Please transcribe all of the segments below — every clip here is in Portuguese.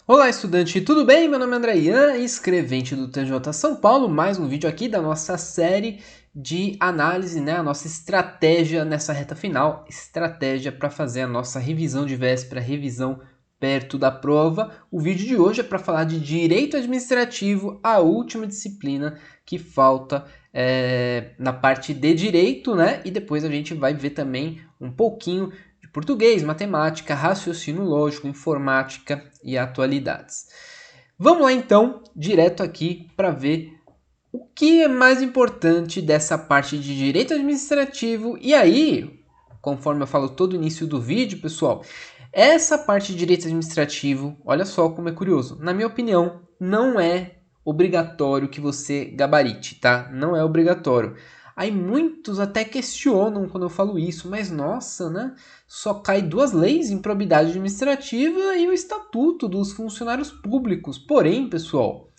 Olá, estudante, tudo bem? Meu nome é André Ian, escrevente do TJ São Paulo. Mais um vídeo aqui da nossa série de análise, né? A nossa estratégia nessa reta final, estratégia para fazer a nossa revisão de véspera, revisão perto da prova. O vídeo de hoje é para falar de direito administrativo, a última disciplina que falta na parte de direito, né? E depois a gente vai ver também um pouquinho de português, matemática, raciocínio lógico, informática e atualidades. Vamos lá então, direto aqui para ver o que é mais importante dessa parte de direito administrativo. E aí, conforme eu falo todo o início do vídeo, pessoal, essa parte de direito administrativo, olha só como é curioso. Na minha opinião, não é obrigatório que você gabarite, tá? Não é obrigatório. Aí muitos até questionam quando eu falo isso, mas nossa, né? Só cai duas leis, improbidade administrativa e o estatuto dos funcionários públicos. Porém, pessoal,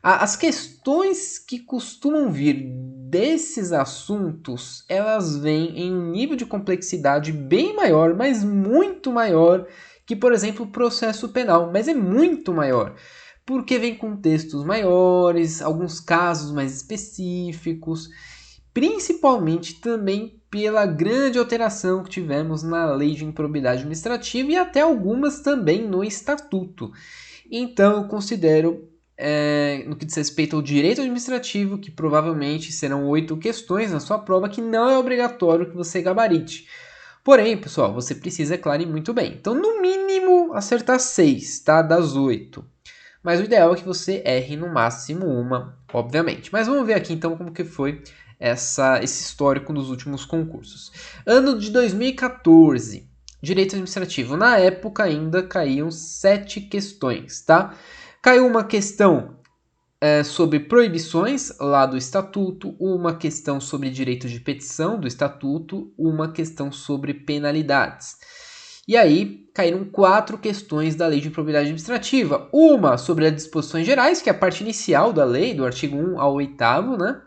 as questões que costumam vir desses assuntos, elas vêm em um nível de complexidade bem maior, mas muito maior que, por exemplo, o processo penal, mas é muito maior, porque vem com textos maiores, alguns casos mais específicos, principalmente também pela grande alteração que tivemos na lei de improbidade administrativa e até algumas também no estatuto. Então, eu considero no que diz respeito ao direito administrativo, que provavelmente serão 8 questões na sua prova, que não é obrigatório que você gabarite. Porém, pessoal, você precisa, é claro, ir muito bem. Então, no mínimo, acertar 6, tá? Das 8. Mas o ideal é que você erre no máximo uma, obviamente. Mas vamos ver aqui, então, como que foi esse histórico nos últimos concursos. Ano de 2014, direito administrativo. Na época, ainda caíam 7 questões, tá? Caiu uma questão sobre proibições lá do estatuto, uma questão sobre direito de petição do estatuto, uma questão sobre penalidades. E aí caíram 4 questões da lei de improbidade administrativa. Uma sobre as disposições gerais, que é a parte inicial da lei, do artigo 1 ao 8º, né?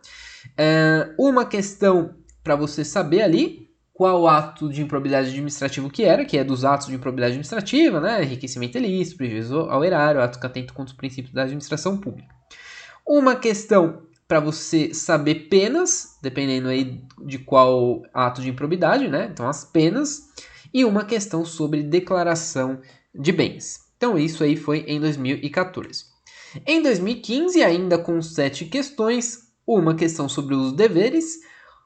Uma questão para você saber ali qual ato de improbidade administrativa que era, que é dos atos de improbidade administrativa, né? Enriquecimento ilícito, prejuízo ao erário, ato que atenta contra os princípios da administração pública. Uma questão para você saber penas, dependendo aí de qual ato de improbidade, né? Então as penas. E uma questão sobre declaração de bens. Então isso aí foi em 2014. Em 2015, ainda com 7 questões, uma questão sobre os deveres,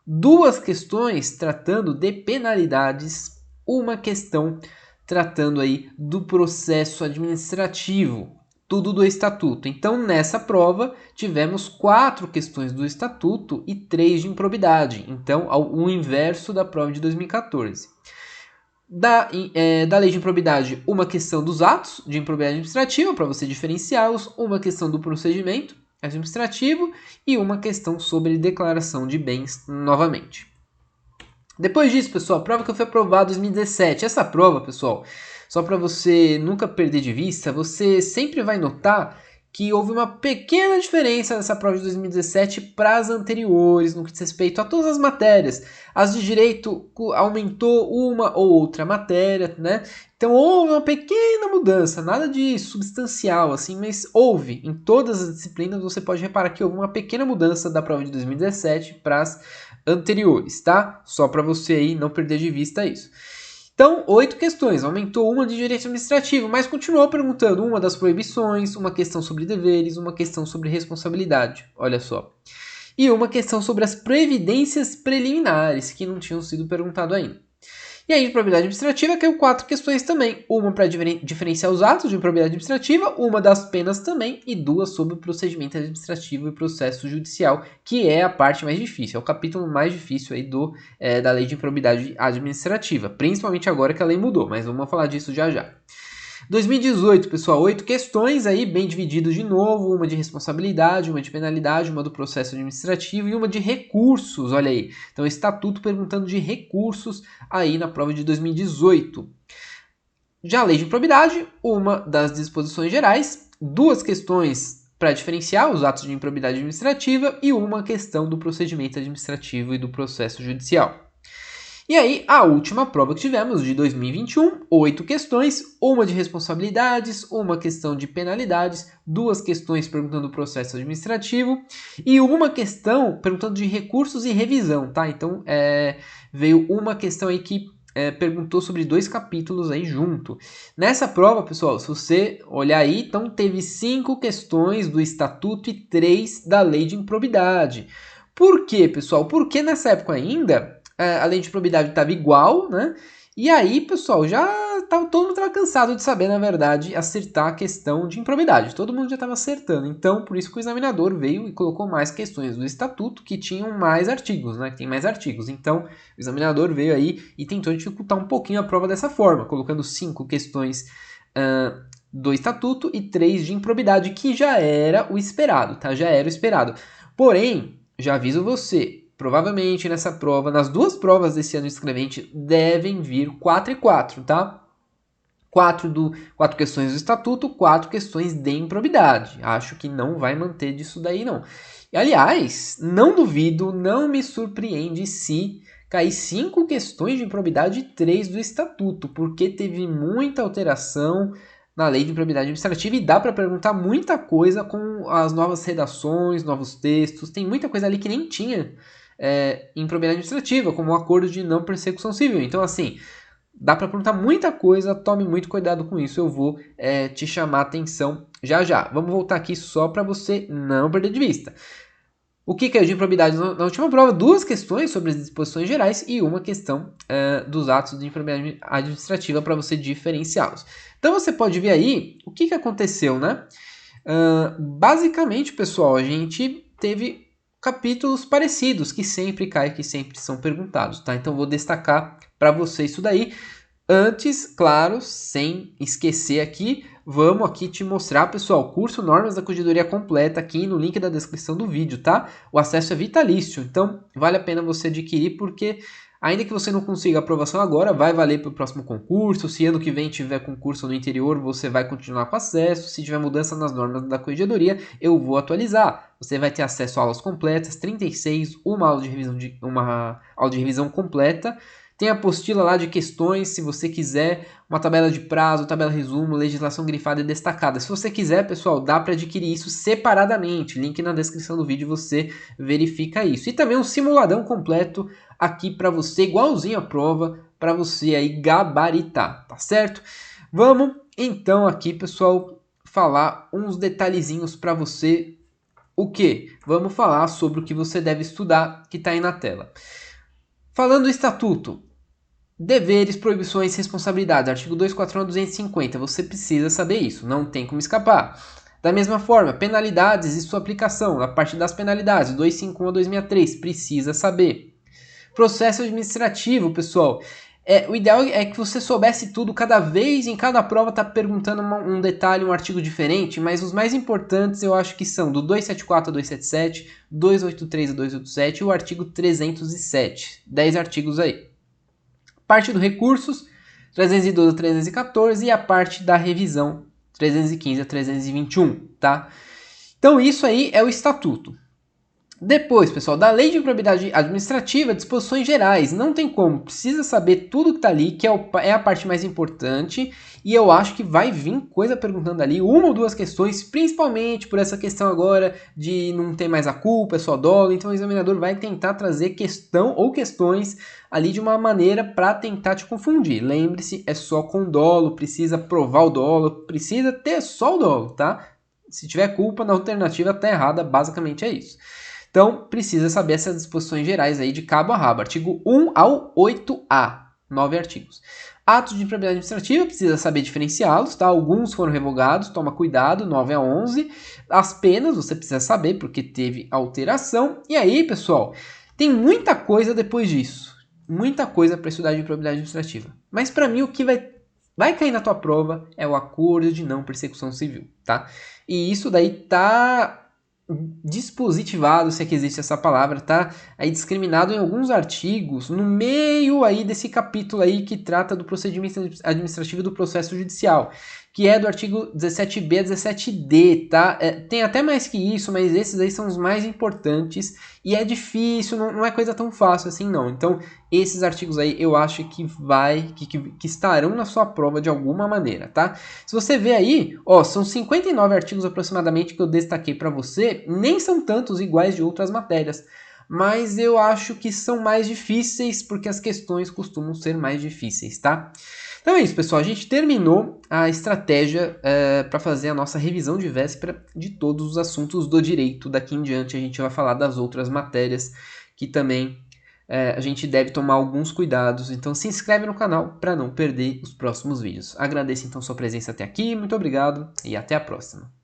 2 questões tratando de penalidades, uma questão tratando aí do processo administrativo, tudo do estatuto. Então, nessa prova, tivemos 4 questões do estatuto e 3 de improbidade. Então, o inverso da prova de 2014. Da lei de improbidade, uma questão dos atos de improbidade administrativa, para você diferenciá-los, uma questão do procedimento administrativo e uma questão sobre declaração de bens novamente. Depois disso, pessoal, a prova que eu fui aprovado em 2017. Essa prova, pessoal, só para você nunca perder de vista, você sempre vai notar que houve uma pequena diferença nessa prova de 2017 para as anteriores, no que diz respeito a todas as matérias. As de direito aumentou uma ou outra matéria, né? Então houve uma pequena mudança, nada de substancial assim, mas houve. Em todas as disciplinas você pode reparar que houve uma pequena mudança da prova de 2017 para as anteriores, tá? Só para você aí não perder de vista isso. Então, 8 questões, aumentou uma de direito administrativo, mas continuou perguntando uma das proibições, uma questão sobre deveres, uma questão sobre responsabilidade, olha só. E uma questão sobre as previdências preliminares, que não tinham sido perguntado ainda. E aí, de improbidade administrativa, caiu 4 questões também. Uma para diferenciar os atos de improbidade administrativa, uma das penas também, e 2 sobre o procedimento administrativo e processo judicial, que é a parte mais difícil, é o capítulo mais difícil aí da lei de improbidade administrativa, principalmente agora que a lei mudou, mas vamos falar disso já já. 2018, pessoal, 8 questões aí, bem dividido de novo, uma de responsabilidade, uma de penalidade, uma do processo administrativo e uma de recursos, olha aí. Então, estatuto perguntando de recursos aí na prova de 2018. Já a lei de improbidade, uma das disposições gerais, 2 questões para diferenciar os atos de improbidade administrativa e uma questão do procedimento administrativo e do processo judicial. E aí, a última prova que tivemos, de 2021, 8 questões, uma de responsabilidades, uma questão de penalidades, 2 questões perguntando o processo administrativo e uma questão perguntando de recursos e revisão, tá? Então, veio uma questão aí que perguntou sobre 2 capítulos aí junto. Nessa prova, pessoal, se você olhar aí, então teve 5 questões do Estatuto e 3 da Lei de Improbidade. Por quê, pessoal? Porque nessa época ainda a lei de probidade estava igual, né? E aí, pessoal, todo mundo estava cansado de saber, na verdade, acertar a questão de improbidade. Todo mundo já estava acertando. Então, por isso que o examinador veio e colocou mais questões do estatuto que tinham mais artigos, né? Que tem mais artigos. Então, o examinador veio aí e tentou dificultar um pouquinho a prova dessa forma, colocando 5 questões do estatuto e 3 de improbidade, que já era o esperado, tá? Já era o esperado. Porém, já aviso você, provavelmente nessa prova, nas 2 provas desse ano escrevente, devem vir 4 e 4, tá? 4 questões do estatuto, 4 questões de improbidade. Acho que não vai manter disso daí, não. E, aliás, não duvido, não me surpreende se cair 5 questões de improbidade e 3 do estatuto, porque teve muita alteração na lei de improbidade administrativa e dá para perguntar muita coisa com as novas redações, novos textos. Tem muita coisa ali que nem tinha em improbidade administrativa, como o acordo de não persecução civil. Então, assim, dá para perguntar muita coisa, tome muito cuidado com isso, eu vou te chamar a atenção já já. Vamos voltar aqui só para você não perder de vista. O que caiu de improbidade na última prova? 2 questões sobre as disposições gerais e uma questão dos atos de improbidade administrativa para você diferenciá-los. Então você pode ver aí o que aconteceu, né? Basicamente, pessoal, a gente teve capítulos parecidos que sempre caem, que sempre são perguntados, tá? Então vou destacar para você isso daí. Antes, claro, sem esquecer aqui, vamos aqui te mostrar, pessoal, curso Normas da Corregedoria completa aqui no link da descrição do vídeo, tá? O acesso é vitalício, então vale a pena você adquirir porque ainda que você não consiga aprovação agora, vai valer para o próximo concurso. Se ano que vem tiver concurso no interior, você vai continuar com acesso. Se tiver mudança nas normas da Corregedoria, eu vou atualizar. Você vai ter acesso a aulas completas, 36, uma aula de revisão completa. Tem a apostila lá de questões, se você quiser, uma tabela de prazo, tabela resumo, legislação grifada e destacada. Se você quiser, pessoal, dá para adquirir isso separadamente. Link na descrição do vídeo, você verifica isso. E também um simuladão completo aqui para você, igualzinho à prova, para você aí gabaritar, tá certo? Vamos então aqui, pessoal, falar uns detalhezinhos para você. O que? Vamos falar sobre o que você deve estudar, que está aí na tela. Falando do estatuto, deveres, proibições, responsabilidades, artigo 241 a 250, você precisa saber isso, não tem como escapar. Da mesma forma, penalidades e sua aplicação, na parte das penalidades, 251 a 263, precisa saber. Processo administrativo, pessoal, o ideal é que você soubesse tudo, cada vez, em cada prova está perguntando um detalhe, um artigo diferente, mas os mais importantes eu acho que são do 274 a 277, 283 a 287 e o artigo 307, 10 artigos aí. Parte do recursos, 312 a 314 e a parte da revisão, 315 a 321, tá? Então isso aí é o estatuto. Depois, pessoal, da lei de improbidade administrativa, disposições gerais, não tem como, precisa saber tudo que está ali, que é a parte mais importante, e eu acho que vai vir coisa perguntando ali, 1 ou 2 questões, principalmente por essa questão agora de não ter mais a culpa, é só dolo, então o examinador vai tentar trazer questão ou questões ali de uma maneira para tentar te confundir. Lembre-se, é só com dolo, precisa provar o dolo, precisa ter só o dolo, tá? Se tiver culpa, na alternativa tá errada, basicamente é isso. Então, precisa saber essas disposições gerais aí de cabo a rabo. Artigo 1 ao 8A, 9 artigos. Atos de improbidade administrativa, precisa saber diferenciá-los, tá? Alguns foram revogados, toma cuidado, 9 a 11. As penas, você precisa saber, porque teve alteração. E aí, pessoal, tem muita coisa depois disso. Muita coisa para estudar de improbidade administrativa. Mas para mim, o que vai cair na tua prova é o acordo de não persecução civil, tá? E isso daí tá dispositivado, se é que existe essa palavra, tá aí discriminado em alguns artigos no meio aí desse capítulo aí que trata do procedimento administrativo e do processo judicial. que é do artigo 17b a 17d, tá? Tem até mais que isso, mas esses aí são os mais importantes e é difícil, não é coisa tão fácil assim não. Então, esses artigos aí eu acho que que estarão na sua prova de alguma maneira, tá? Se você ver aí, ó, são 59 artigos aproximadamente que eu destaquei para você, nem são tantos iguais de outras matérias, mas eu acho que são mais difíceis porque as questões costumam ser mais difíceis, tá? Então é isso, pessoal. A gente terminou a estratégia para fazer a nossa revisão de véspera de todos os assuntos do direito. Daqui em diante a gente vai falar das outras matérias que também a gente deve tomar alguns cuidados. Então se inscreve no canal para não perder os próximos vídeos. Agradeço então sua presença até aqui, muito obrigado e até a próxima.